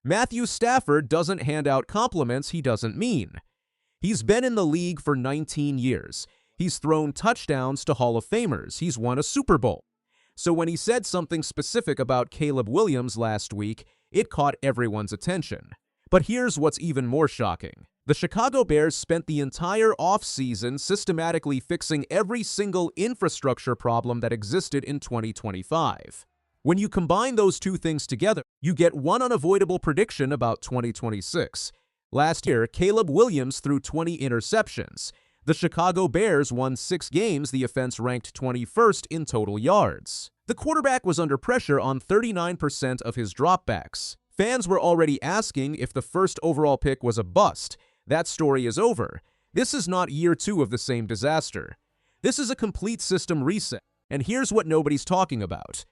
Matthew Stafford doesn't hand out compliments he doesn't mean. He's been in the league for 19 years. He's thrown touchdowns to Hall of Famers. He's won a Super Bowl. So when he said something specific about Caleb Williams last week, it caught everyone's attention. But here's what's even more shocking. The Chicago Bears spent the entire offseason systematically fixing every single infrastructure problem that existed in 2025. When you combine those two things together, you get one unavoidable prediction about 2026. Last year, Caleb Williams threw 20 interceptions. The Chicago Bears won 6 games. The offense ranked 21st in total yards. The quarterback was under pressure on 39% of his dropbacks. Fans were already asking if the first overall pick was a bust. That story is over. This is not year 2 of the same disaster. This is a complete system reset. And here's what nobody's talking about.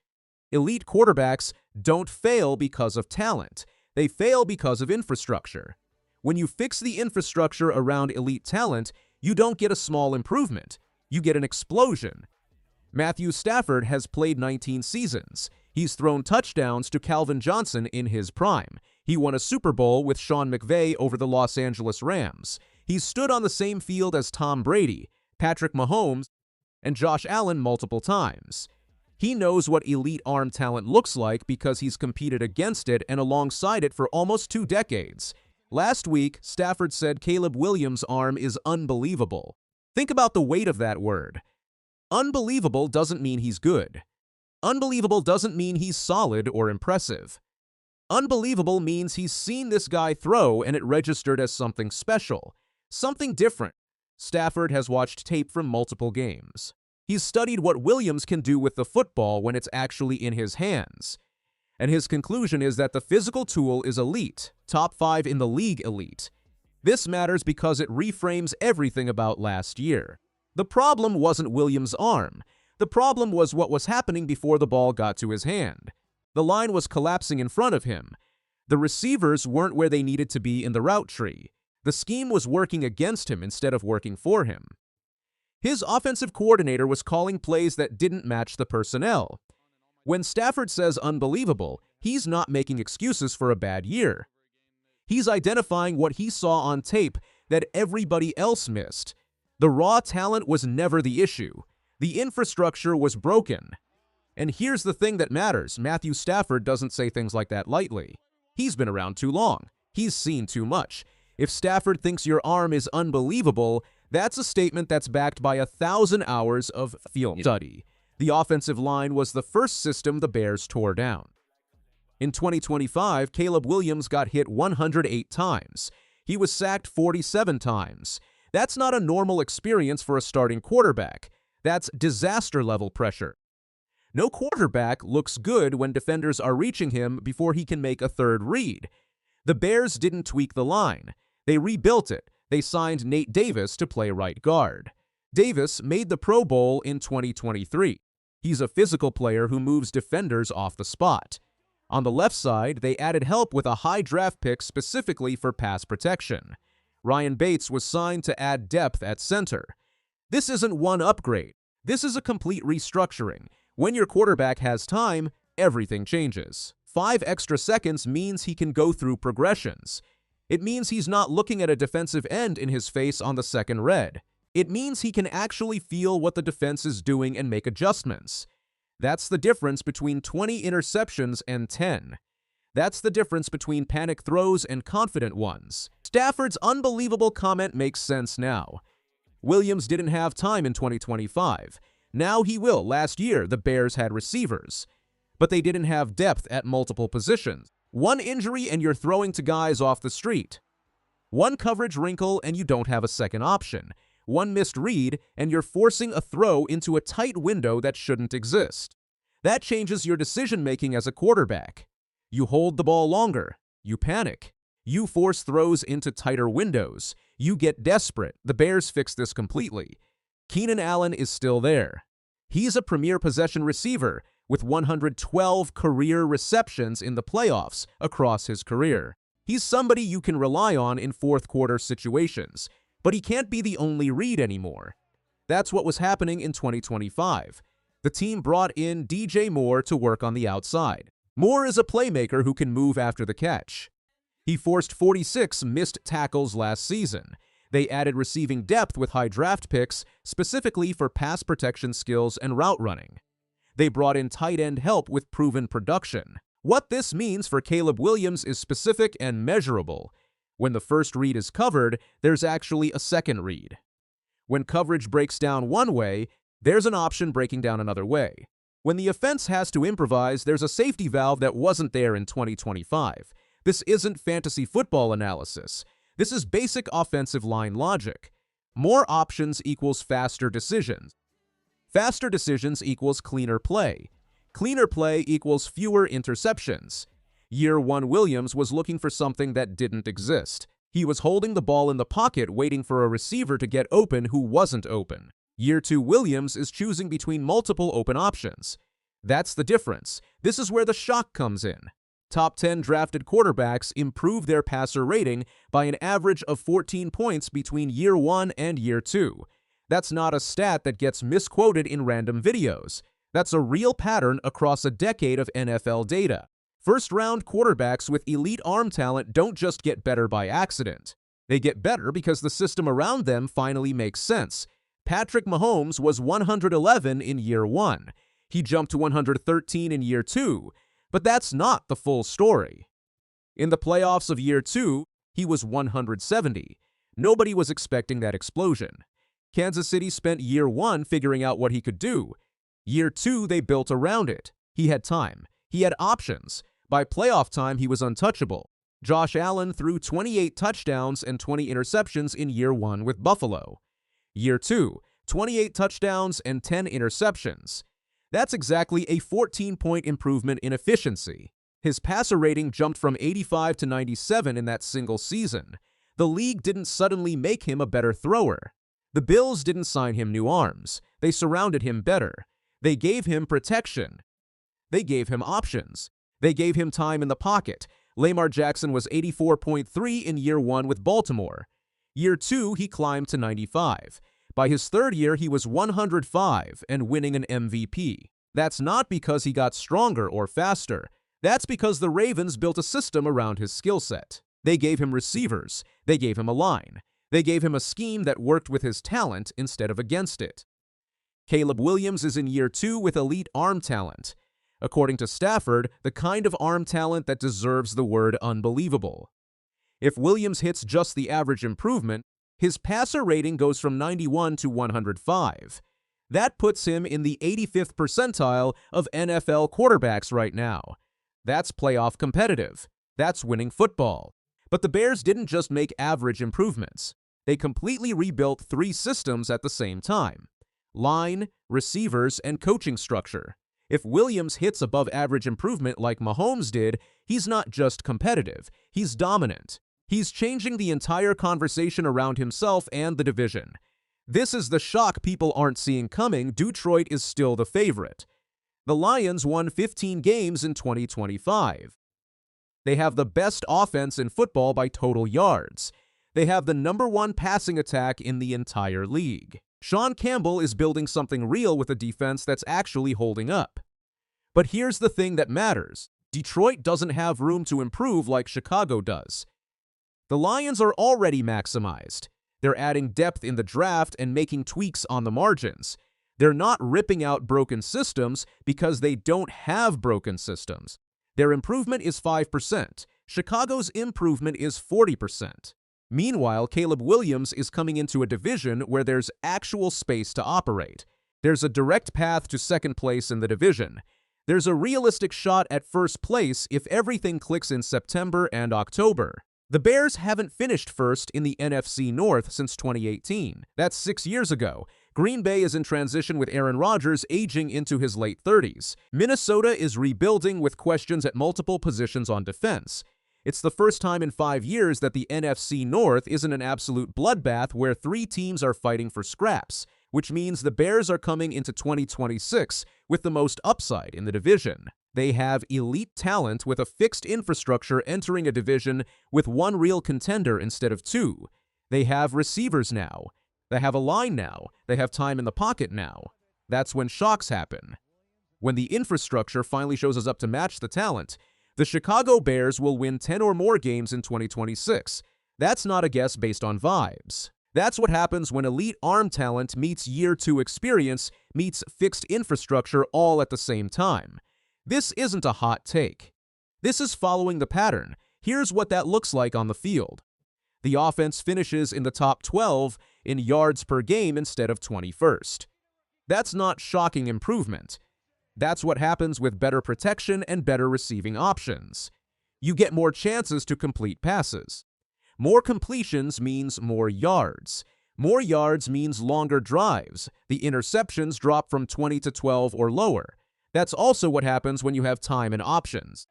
Elite quarterbacks don't fail because of talent. They fail because of infrastructure. When you fix the infrastructure around elite talent, you don't get a small improvement. You get an explosion. Matthew Stafford has played 19 seasons. He's thrown touchdowns to Calvin Johnson in his prime. He won a Super Bowl with Sean McVay over the Los Angeles Rams. He's stood on the same field as Tom Brady, Patrick Mahomes, and Josh Allen multiple times. He knows what elite arm talent looks like because he's competed against it and alongside it for almost 2 decades. Last week, Stafford said Caleb Williams' arm is unbelievable. Think about the weight of that word. Unbelievable doesn't mean he's good. Unbelievable doesn't mean he's solid or impressive. Unbelievable means he's seen this guy throw and it registered as something special, something different. Stafford has watched tape from multiple games. He's studied what Williams can do with the football when it's actually in his hands. And his conclusion is that the physical tool is elite, top 5 in the league elite. This matters because it reframes everything about last year. The problem wasn't Williams' arm. The problem was what was happening before the ball got to his hand. The line was collapsing in front of him. The receivers weren't where they needed to be in the route tree. The scheme was working against him instead of working for him. His offensive coordinator was calling plays that didn't match the personnel. When Stafford says unbelievable, he's not making excuses for a bad year. He's identifying what he saw on tape that everybody else missed. The raw talent was never the issue. The infrastructure was broken. And here's the thing that matters. Matthew Stafford doesn't say things like that lightly. He's been around too long. He's seen too much. If Stafford thinks your arm is unbelievable, that's a statement that's backed by 1,000 hours of film study. The offensive line was the first system the Bears tore down. In 2025, Caleb Williams got hit 108 times. He was sacked 47 times. That's not a normal experience for a starting quarterback. That's disaster-level pressure. No quarterback looks good when defenders are reaching him before he can make a third read. The Bears didn't tweak the line. They rebuilt it. They signed Nate Davis to play right guard. Davis made the Pro Bowl in 2023. He's a physical player who moves defenders off the spot. On the left side, they added help with a high draft pick specifically for pass protection. Ryan Bates was signed to add depth at center. This isn't one upgrade. This is a complete restructuring. When your quarterback has time, everything changes. 5 extra seconds means he can go through progressions. It means he's not looking at a defensive end in his face on the second read. It means he can actually feel what the defense is doing and make adjustments. That's the difference between 20 interceptions and 10. That's the difference between panic throws and confident ones. Stafford's unbelievable comment makes sense now. Williams didn't have time in 2025. Now he will. Last year, the Bears had receivers, but they didn't have depth at multiple positions. One injury and you're throwing to guys off the street. One coverage wrinkle and you don't have a second option. One missed read and you're forcing a throw into a tight window that shouldn't exist. That changes your decision-making as a quarterback. You hold the ball longer. You panic. You force throws into tighter windows. You get desperate. The Bears fixed this completely. Keenan Allen is still there. He's a premier possession receiver with 112 career receptions in the playoffs across his career. He's somebody you can rely on in fourth-quarter situations, but he can't be the only read anymore. That's what was happening in 2025. The team brought in DJ Moore to work on the outside. Moore is a playmaker who can move after the catch. He forced 46 missed tackles last season. They added receiving depth with high draft picks, specifically for pass protection skills and route running. They brought in tight end help with proven production. What this means for Caleb Williams is specific and measurable. When the first read is covered, there's actually a second read. When coverage breaks down one way, there's an option breaking down another way. When the offense has to improvise, there's a safety valve that wasn't there in 2025. This isn't fantasy football analysis. This is basic offensive line logic. More options equals faster decisions. Faster decisions equals cleaner play. Cleaner play equals fewer interceptions. Year 1 Williams was looking for something that didn't exist. He was holding the ball in the pocket waiting for a receiver to get open who wasn't open. Year 2 Williams is choosing between multiple open options. That's the difference. This is where the shock comes in. Top 10 drafted quarterbacks improve their passer rating by an average of 14 points between year 1 and year 2. That's not a stat that gets misquoted in random videos. That's a real pattern across a decade of NFL data. First-round quarterbacks with elite arm talent don't just get better by accident. They get better because the system around them finally makes sense. Patrick Mahomes was 111 in year 1. He jumped to 113 in year 2. But that's not the full story. In the playoffs of year 2, he was 170. Nobody was expecting that explosion. Kansas City spent year 1 figuring out what he could do. Year 2, they built around it. He had time. He had options. By playoff time, he was untouchable. Josh Allen threw 28 touchdowns and 20 interceptions in year 1 with Buffalo. Year 2, 28 touchdowns and 10 interceptions. That's exactly a 14-point improvement in efficiency. His passer rating jumped from 85 to 97 in that single season. The league didn't suddenly make him a better thrower. The Bills didn't sign him new arms. They surrounded him better. They gave him protection. They gave him options. They gave him time in the pocket. Lamar Jackson was 84.3 in year 1 with Baltimore. Year 2, he climbed to 95. By his third year, he was 105 and winning an MVP. That's not because he got stronger or faster. That's because the Ravens built a system around his skill set. They gave him receivers. They gave him a line. They gave him a scheme that worked with his talent instead of against it. Caleb Williams is in year 2 with elite arm talent. According to Stafford, the kind of arm talent that deserves the word unbelievable. If Williams hits just the average improvement, his passer rating goes from 91 to 105. That puts him in the 85th percentile of NFL quarterbacks right now. That's playoff competitive. That's winning football. But the Bears didn't just make average improvements. They completely rebuilt 3 systems at the same time: line, receivers, and coaching structure. If Williams hits above average improvement like Mahomes did, he's not just competitive, he's dominant. He's changing the entire conversation around himself and the division. This is the shock people aren't seeing coming. Detroit is still the favorite. The Lions won 15 games in 2025. They have the best offense in football by total yards. They have the #1 passing attack in the entire league. Sean Campbell is building something real with a defense that's actually holding up. But here's the thing that matters. Detroit doesn't have room to improve like Chicago does. The Lions are already maximized. They're adding depth in the draft and making tweaks on the margins. They're not ripping out broken systems because they don't have broken systems. Their improvement is 5%. Chicago's improvement is 40%. Meanwhile, Caleb Williams is coming into a division where there's actual space to operate. There's a direct path to second place in the division. There's a realistic shot at first place if everything clicks in September and October. The Bears haven't finished first in the NFC North since 2018. That's 6 years ago. Green Bay is in transition with Aaron Rodgers aging into his late 30s. Minnesota is rebuilding with questions at multiple positions on defense. It's the first time in 5 years that the NFC North isn't an absolute bloodbath where 3 teams are fighting for scraps, which means the Bears are coming into 2026 with the most upside in the division. They have elite talent with a fixed infrastructure entering a division with 1 real contender instead of 2. They have receivers now. They have a line now. They have time in the pocket now. That's when shocks happen. When the infrastructure finally shows us up to match the talent. The Chicago Bears will win 10 or more games in 2026. That's not a guess based on vibes. That's what happens when elite arm talent meets year 2 experience meets fixed infrastructure all at the same time. This isn't a hot take. This is following the pattern. Here's what that looks like on the field. The offense finishes in the top 12 in yards per game instead of 21st. That's not shocking improvement. That's what happens with better protection and better receiving options. You get more chances to complete passes. More completions means more yards. More yards means longer drives. The interceptions drop from 20 to 12 or lower. That's also what happens when you have time and options.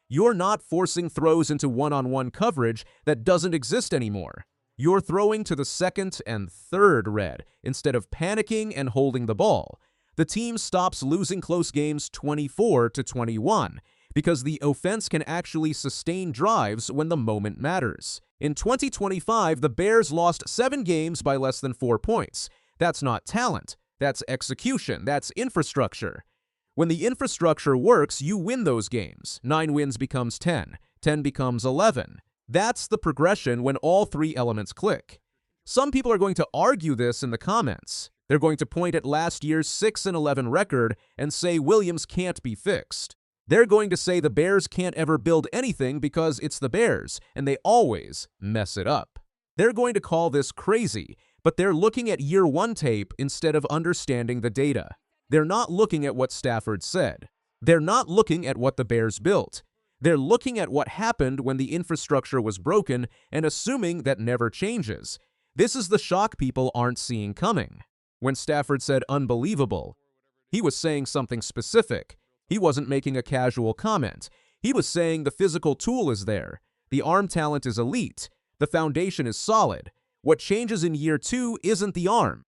You're not forcing throws into one-on-one coverage that doesn't exist anymore. You're throwing to the second and third read instead of panicking and holding the ball. The team stops losing close games 24-21 because the offense can actually sustain drives when the moment matters. In 2025, the Bears lost 7 games by less than 4 points. That's not talent. That's execution. That's infrastructure. When the infrastructure works, you win those games. 9 wins becomes 10. 10 becomes 11. That's the progression when all 3 elements click. Some people are going to argue this in the comments. They're going to point at last year's 6-11 record and say Williams can't be fixed. They're going to say the Bears can't ever build anything because it's the Bears, and they always mess it up. They're going to call this crazy, but they're looking at year 1 tape instead of understanding the data. They're not looking at what Stafford said. They're not looking at what the Bears built. They're looking at what happened when the infrastructure was broken and assuming that never changes. This is the shock people aren't seeing coming. When Stafford said unbelievable, he was saying something specific. He wasn't making a casual comment. He was saying the physical tool is there. The arm talent is elite. The foundation is solid. What changes in year 2 isn't the arm.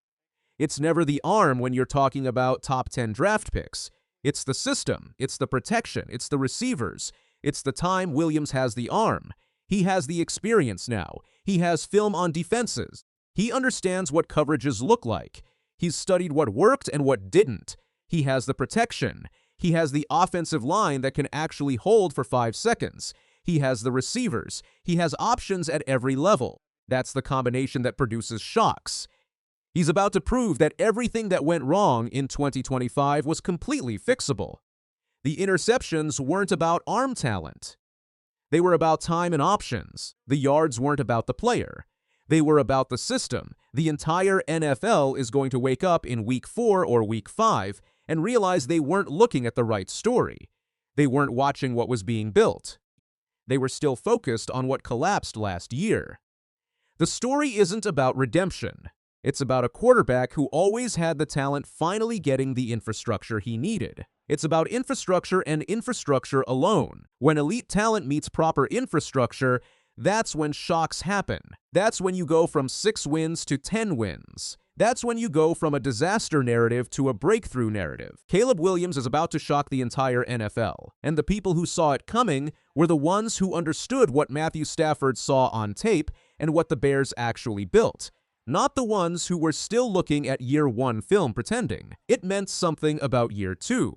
It's never the arm when you're talking about top 10 draft picks. It's the system. It's the protection. It's the receivers. It's the time Williams has the arm. He has the experience now. He has film on defenses. He understands what coverages look like. He's studied what worked and what didn't. He has the protection. He has the offensive line that can actually hold for 5 seconds. He has the receivers. He has options at every level. That's the combination that produces shocks. He's about to prove that everything that went wrong in 2025 was completely fixable. The interceptions weren't about arm talent. They were about time and options. The yards weren't about the player. They were about the system. The entire NFL is going to wake up in week 4 or week 5 and realize they weren't looking at the right story. They weren't watching what was being built. They were still focused on what collapsed last year. The story isn't about redemption. It's about a quarterback who always had the talent finally getting the infrastructure he needed. It's about infrastructure and infrastructure alone. When elite talent meets proper infrastructure, that's when shocks happen. That's when you go from 6 wins to 10 wins. That's when you go from a disaster narrative to a breakthrough narrative. Caleb Williams is about to shock the entire NFL, and the people who saw it coming were the ones who understood what Matthew Stafford saw on tape and what the Bears actually built, not the ones who were still looking at year 1 film pretending. It meant something about year 2.